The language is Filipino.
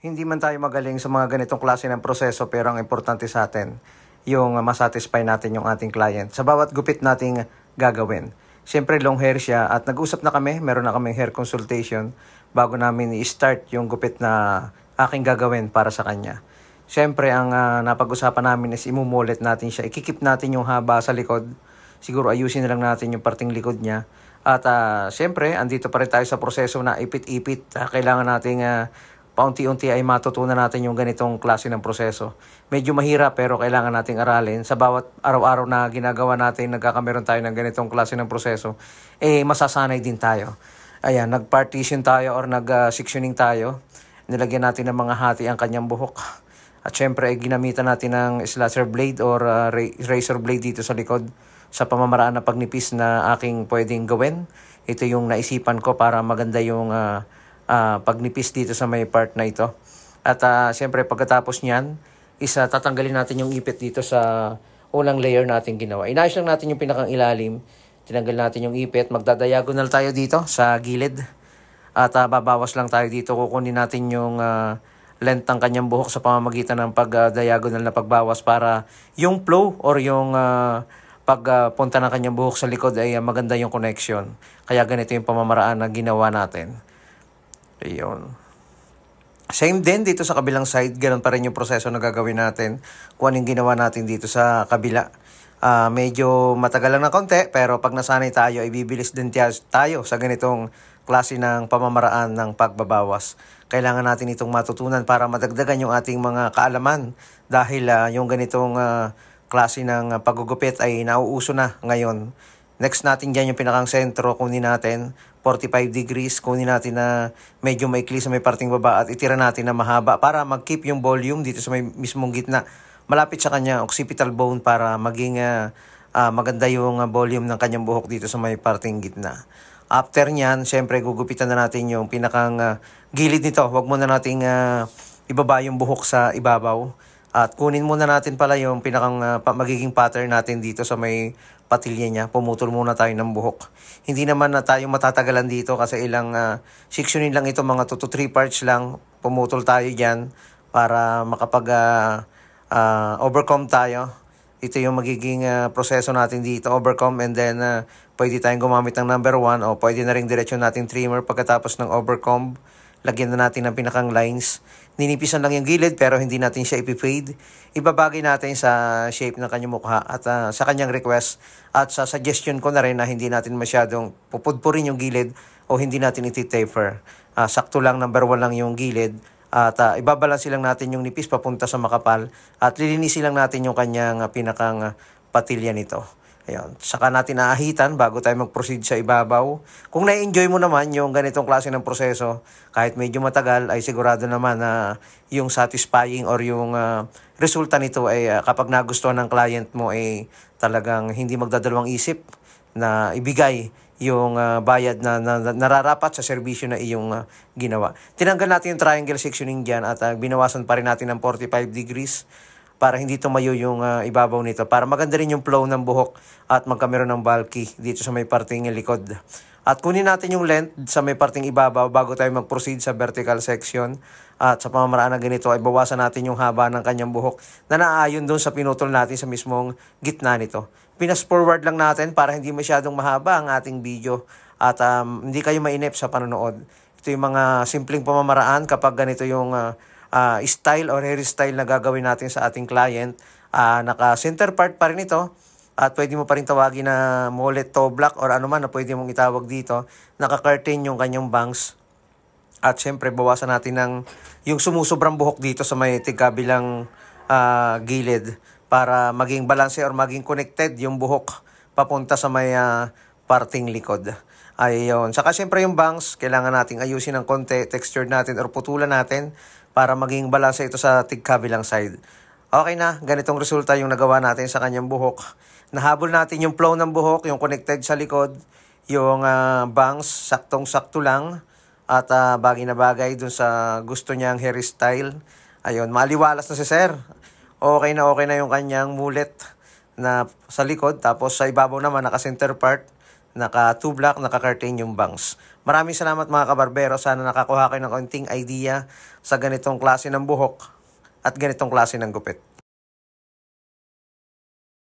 Hindi man tayo magaling sa mga ganitong klase ng proseso, pero ang importante sa atin, yung masatisfy natin yung ating client sa bawat gupit nating gagawin. Siyempre long hair siya at nag-usap na kami, meron na kaming hair consultation bago namin i-start yung gupit na aking gagawin para sa kanya. Siyempre ang napag-usapan namin is imumulit natin siya, ikikip natin yung haba sa likod, siguro ayusin na lang natin yung parting likod niya. At siyempre, andito pa rin tayo sa proseso na ipit-ipit. Kailangan nating paunti-unti ay matutunan natin yung ganitong klase ng proseso. Medyo mahirap pero kailangan nating aralin. Sa bawat araw-araw na ginagawa natin, nagkakameron tayo ng ganitong klase ng proseso, masasanay din tayo. Ayan, nag-partition tayo or nag-sectioning tayo. Nilagyan natin ng mga hati ang kanyang buhok. At syempre, ginamitan natin ng slasher blade or razor blade dito sa likod sa pamamaraan na pagnipis na aking pwedeng gawin. Ito yung naisipan ko para maganda yung pagnipis dito sa may part na ito. At siyempre pagkatapos niyan, tatanggalin natin yung ipit dito sa unang layer natin ginawa. Inayos lang natin yung pinakang ilalim. Tinanggal natin yung ipit. Magdadiagonal tayo dito sa gilid. At babawas lang tayo dito. Kukunin natin yung length ng kanyang buhok sa pamamagitan ng pag-diagonal na pagbawas para yung flow or yung pagpunta ng kanyang buhok sa likod ay maganda yung connection. Kaya ganito yung pamamaraan na ginawa natin. Ayun. Same din dito sa kabilang side, ganoon pa rin yung proseso na gagawin natin kung anong ginawa natin dito sa kabila. Medyo matagal lang ng konti, pero pag nasanay tayo, ay bibilis din tayo sa ganitong klase ng pamamaraan ng pagbabawas. Kailangan natin itong matutunan para madagdagan yung ating mga kaalaman dahil yung ganitong klase ng paggugupit ay nauuso na ngayon. Next natin dyan yung pinakang sentro, kunin natin 45 degrees, kunin natin na medyo maikli sa may parting baba at itira natin na mahaba para mag-keep yung volume dito sa may mismong gitna. Malapit sa kanya occipital bone para maging maganda yung volume ng kanyang buhok dito sa may parting gitna. After nyan, syempre gugupitan na natin yung pinakang gilid nito. Huwag muna nating ibaba yung buhok sa ibabaw. At kunin muna natin pala yung pinakang magiging pattern natin dito sa may patilya niya. Pumutol muna tayo ng buhok. Hindi naman na tayo matatagalan dito kasi ilang sectionin lang ito, mga 2 to 3 parts lang. Pumutol tayo dyan para makapag overcome tayo. Ito yung magiging proseso natin dito, overcome, and then pwede tayong gumamit ng number 1 o pwede na rin diretsyon natin trimmer pagkatapos ng overcome. Lagyan na natin ng pinakang lines. Ninipisan lang yung gilid pero hindi natin siya ipifade. Ibabagay natin sa shape ng kanyang mukha at sa kanyang request. At sa suggestion ko na rin na hindi natin masyadong pupudpurin yung gilid o hindi natin iti-taper. Sakto lang, number 1 lang yung gilid. At ibabalansi lang natin yung nipis papunta sa makapal. At lilinisin lang natin yung kanyang pinakang patilya nito. Ayun. Saka natin aahitan bago tayo mag-proceed sa ibabaw. Kung na-enjoy mo naman yung ganitong klase ng proseso, kahit medyo matagal, ay sigurado naman na yung satisfying or yung resulta nito ay kapag nagustuhan ng client mo ay talagang hindi magdadalawang isip na ibigay yung bayad na nararapat sa serbisyo na iyong ginawa. Tinanggal natin yung triangle sectioning dyan at binawasan pa rin natin ng 45 degrees para hindi tumayo yung ibabaw nito. Para maganda rin yung flow ng buhok at magkameron ng bulky dito sa may parting likod. At kunin natin yung length sa may parting ibabaw bago tayo mag-proceed sa vertical section. At sa pamamaraan na ganito ay bawasan natin yung haba ng kanyang buhok na naayon doon sa pinutol natin sa mismong gitna nito. Pinas forward lang natin para hindi masyadong mahaba ang ating video at hindi kayo mainip sa panonood. Ito yung mga simpleng pamamaraan kapag ganito yung style or hairstyle na gagawin natin sa ating client. Naka-center part pa rin ito at pwede mo pa rin tawagin na mullet, toe block or ano man na pwede mong itawag dito. Naka-curtain yung kanyang bangs. At syempre bawasan natin yung sumusobrang buhok dito sa may tigkabilang gilid para maging balance or maging connected yung buhok papunta sa may parting likod. Ayun. Saka syempre yung bangs, kailangan nating ayusin ng konti, texture natin or putulan natin para maging balance ito sa tigkabilang side. Okay na, ganitong resulta yung nagawa natin sa kanyang buhok. Nahabol natin yung flow ng buhok, yung connected sa likod, yung bangs, saktong-sakto lang. At bagay na bagay dun sa gusto niyang hairstyle. Ayun, maliwalas na si sir. Okay na yung kanyang mullet na sa likod. Tapos sa ibabaw naman, naka-center part. Naka 2 block, naka curtain yung bangs. Maraming salamat mga kabarbero. Sana nakakuha kayo ng konting idea sa ganitong klase ng buhok at ganitong klase ng gupit.